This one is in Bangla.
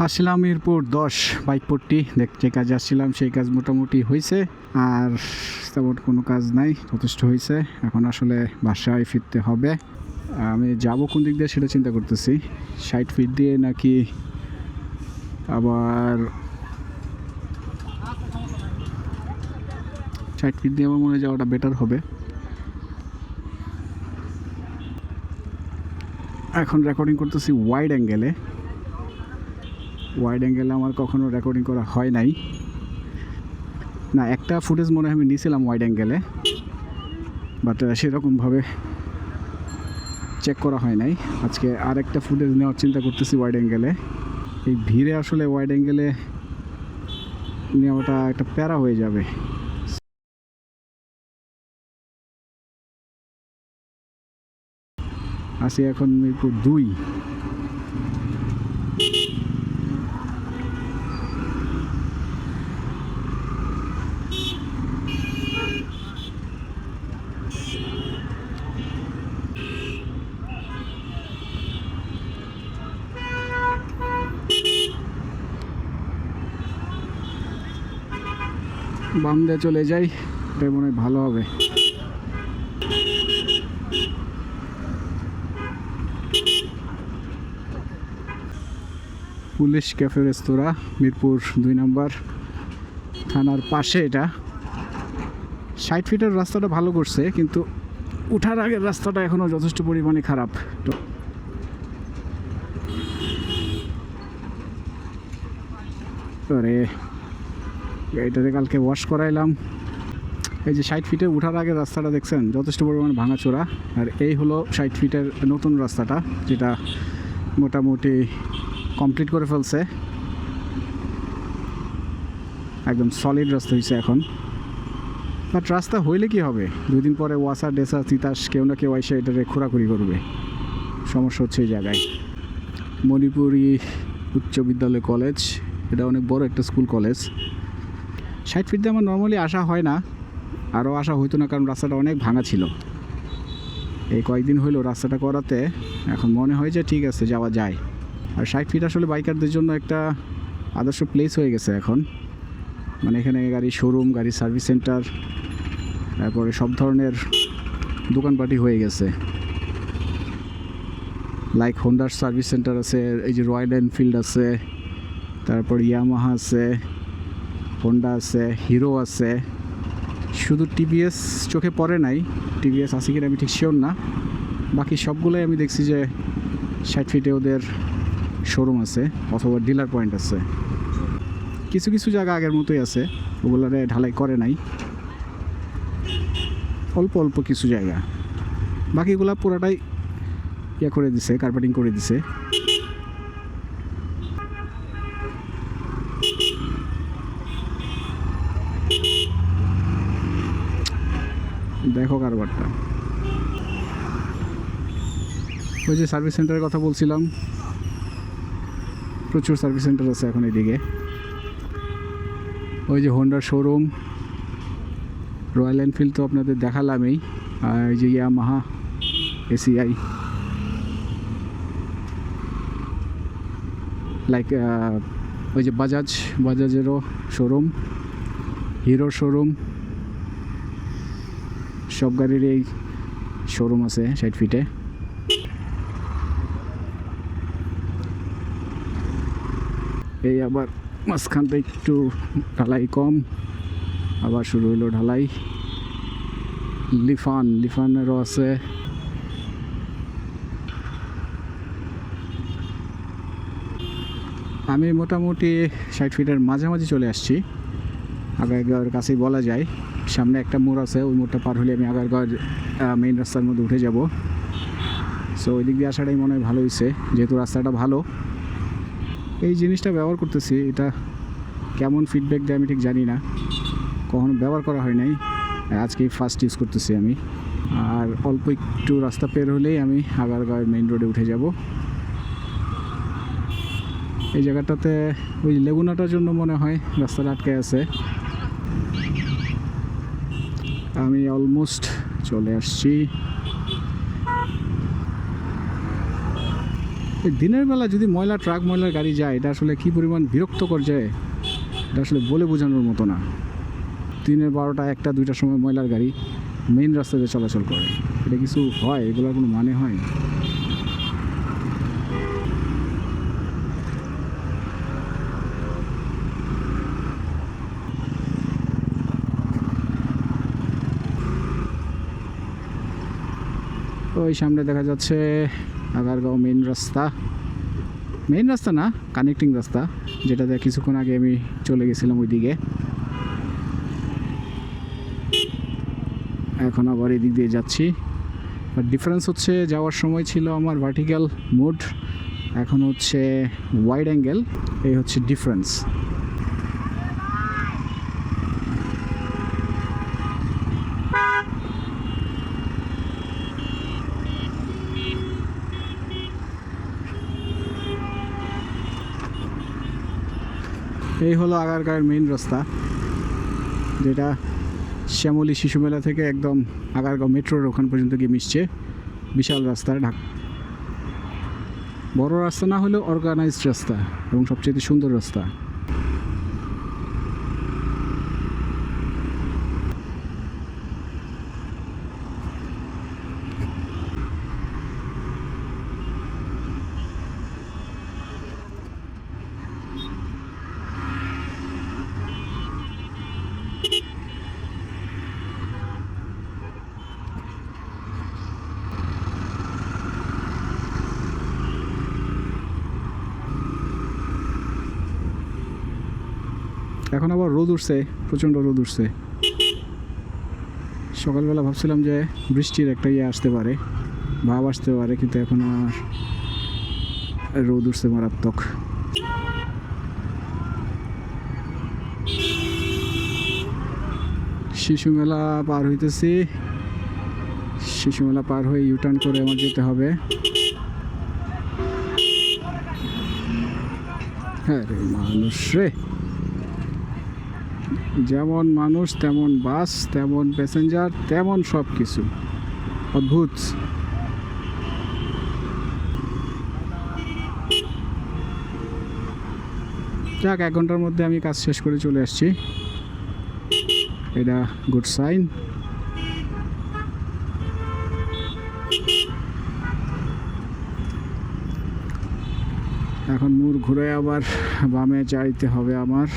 আসছিলাম মিরপুর 10 বাইক পট্টি দেখতে কাজে আসছিলাম, সেই কাজ মোটামুটি হয়েছে। আর তেমন কোনো কাজ নাই, যথেষ্ট হয়েছে। এখন আসলে বাসায় ফিরতে হবে। আমি যাব কোন দিক দিয়ে সেটা চিন্তা করতেছি, 60 ফিট দিয়ে নাকি আবার 60 ফিট দিয়ে আমার মনে হয় যাওয়াটা বেটার হবে। এখন রেকর্ডিং করতেছি ওয়াইড অ্যাঙ্গেলে। আমার কখনো রেকর্ডিং করা হয় নাই, না একটা ফুটেজ মনে হয় আমি নিয়েছিলাম ওয়াইড অ্যাঙ্গেলে, বাট সেরকমভাবে চেক করা হয় নাই। আজকে আর একটা ফুটেজ নেওয়ার চিন্তা করতেছি ওয়াইড অ্যাঙ্গেলে। এই ভিড়ে আসলে ওয়াইড অ্যাঙ্গেলে নেওয়াটা একটা প্যারা হয়ে যাবে। আসি এখন মিরপুর 2। বাম দিয়ে চলে যাই, এটা মনে হয় ভালো হবে। পুলিশ ক্যাফে রেস্তোরাঁ, মিরপুর 2 নম্বর থানার পাশে। এটা 60 ফিটের রাস্তাটা ভালো করছে, কিন্তু উঠার আগের রাস্তাটা এখনও যথেষ্ট পরিমাণে খারাপ। তো আরে গাড়িটাতে কালকে ওয়াশ করাইলাম। এই যে 60 ফিটে উঠার আগের রাস্তাটা দেখছেন, যথেষ্ট পরিমাণে ভাঙাচোরা। আর এই হলো 60 ফিটের নতুন রাস্তাটা, যেটা মোটামুটি কমপ্লিট করে ফেলছে, একদম সলিড রাস্তা হয়েছে এখন। বাট রাস্তা হইলে কি হবে, 2 দিন পরে ওয়াসা ডেসা তিতাস কেউ না কেউ এসে এটারে খোঁড়াখুড়ি করবে। সমস্যা হচ্ছে এই জায়গায়। মণিপুরি উচ্চ বিদ্যালয় কলেজ, এটা অনেক বড় একটা স্কুল কলেজ। 60 ফিট দিয়ে আমার নর্মালি আসা হয় না, আরও আসা হইতো না, কারণ রাস্তাটা অনেক ভাঙা ছিল। এই কয়েকদিন হইলো রাস্তাটা করাতে এখন মনে হয় যে ঠিক আছে, যাওয়া যায়। আর 60 ফিট আসলে বাইকারদের জন্য একটা আদর্শ প্লেস হয়ে গেছে এখন। মানে এখানে গাড়ির শোরুম, গাড়ির সার্ভিস সেন্টার, তারপরে সব ধরনের দোকানপাটি হয়ে গেছে। লাইক হোন্ডার সার্ভিস সেন্টার আছে, এই যে রয়্যাল এনফিল্ড আছে, তারপর ইয়ামাহা আছে, হোন্ডা আছে, হিরো আছে। শুধু টিভিএস চোখে পড়ে নাই, টিভিএস আছে কিনা আমি ঠিক শিওর না। বাকি সবগুলোই আমি দেখছি যে 60 ফিটে ওদের শোরুম আছে অথবা ডিলার পয়েন্ট আছে। কিছু কিছু জায়গা আগের মতোই আছে, ওগুলোরে ঢালাই করে নাই, অল্প অল্প কিছু জায়গা। বাকিগুলা পুরোটাই ইয়ে করে দিছে, কার্পেটিং করে দিছে। দেখো কারবারটা। ওই যে সার্ভিস সেন্টারের কথা বলছিলাম, প্রচুর সার্ভিস সেন্টার আছে এখন এইদিকে। ওই যে হোন্ডার শোরুম, রয়্যাল এনফিল্ড তো আপনাদের দেখালামই, আর এই যে ইয়ামাহা, এসিআই, লাইক ওই যে বাজাজেরও শোরুম, হিরোর শোরুম, সব গাড়ির এই শোরুম আছে 60 ফিটে। এই আবার মাঝখানটা একটু ঢালাই কম, আবার শুরু হলো ঢালাই। লিফানেরও আছে। আমি মোটামুটি 60 ফিটের মাঝামাঝি চলে আসছি, আগারগাঁওয়ের কাছেই বলা যায়। সামনে একটা মোড় আছে, ওই মোড়টা পার হলে আমি আগারগাঁওয়ের মেইন রাস্তার মধ্যে উঠে যাব। সো ওই দিক দিয়ে আসাটাই মনে হয় ভালো হয়েছে, যেহেতু রাস্তাটা ভালো। এই জিনিসটা ব্যবহার করতেছি, এটা কেমন ফিডব্যাক দেয় আমি ঠিক জানি না, কখনো ব্যবহার করা হয় নাই, আজকেই ফার্স্ট ইউজ করতেছি আমি। আর অল্প একটু রাস্তা পের হলেই আমি আগারগাঁওয়ের মেইন রোডে উঠে যাব। এই জায়গাটাতে ওই লেগুনাটার জন্য মনে হয় রাস্তাটা আটকে আছে। আমি অলমোস্ট চলে আসছি। এই দিনের বেলা যদি ময়লা ট্রাক ময়লার গাড়ি যায়, এটা আসলে কী পরিমাণ বিরক্তকর যায়, এটা আসলে বলে বোঝানোর মতো না। দিনের 12টা 1টা 2টার সময় ময়লার গাড়ি মেইন রাস্তাতে চলাচল করে, এটা কিছু হয়? এগুলোর কোনো মানে হয়? ওই সামনে দেখা যাচ্ছে আগারগাঁও মেইন রাস্তা, মেইন রাস্তা না, কানেক্টিং রাস্তা, যেটাতে কিছুক্ষণ আগে আমি চলে গেছিলাম ওইদিকে। এখন আবার এদিক দিয়ে যাচ্ছি। বাট ডিফারেন্স হচ্ছে, যাওয়ার সময় ছিল আমার ভার্টিক্যাল মোড, এখন হচ্ছে ওয়াইড অ্যাঙ্গেল। এই হচ্ছে ডিফারেন্স। এই হলো আগারগাঁওয়ের মেইন রাস্তা, যেটা শ্যামলী শিশু মেলা থেকে একদম আগারগাঁও মেট্রোর ওখান পর্যন্ত গিয়ে মিশছে। বিশাল রাস্তা, বড় রাস্তা না হলেও অর্গানাইজড রাস্তা এবং সবচেয়ে সুন্দর রাস্তা। এখন আবার রোদ উঠছে, প্রচণ্ড রোদ উঠছে। সকালবেলা ভাবছিলাম যে বৃষ্টির একটা আসতে পারে, ভাব আসতে পারে, কিন্তু এখন আর রোদ উঠছে মারাত্মক। শিশু মেলা পার হইতেছি, শিশু মেলা পার হয়ে ইউটার্ন করে আমার যেতে হবে। হ্যাঁ রে মানুষ রে, যেমন মানুষ তেমন বাস, তেমন প্যাসেঞ্জার, তেমন সব কিছু, অদ্ভুত। যাক, 1 ঘন্টার মধ্যে আমি কাজ শেষ করে চলে আসছি, এটা গুড সাইন। এখন মোড় ঘুরে আবার বামে যাইতে হবে আমার।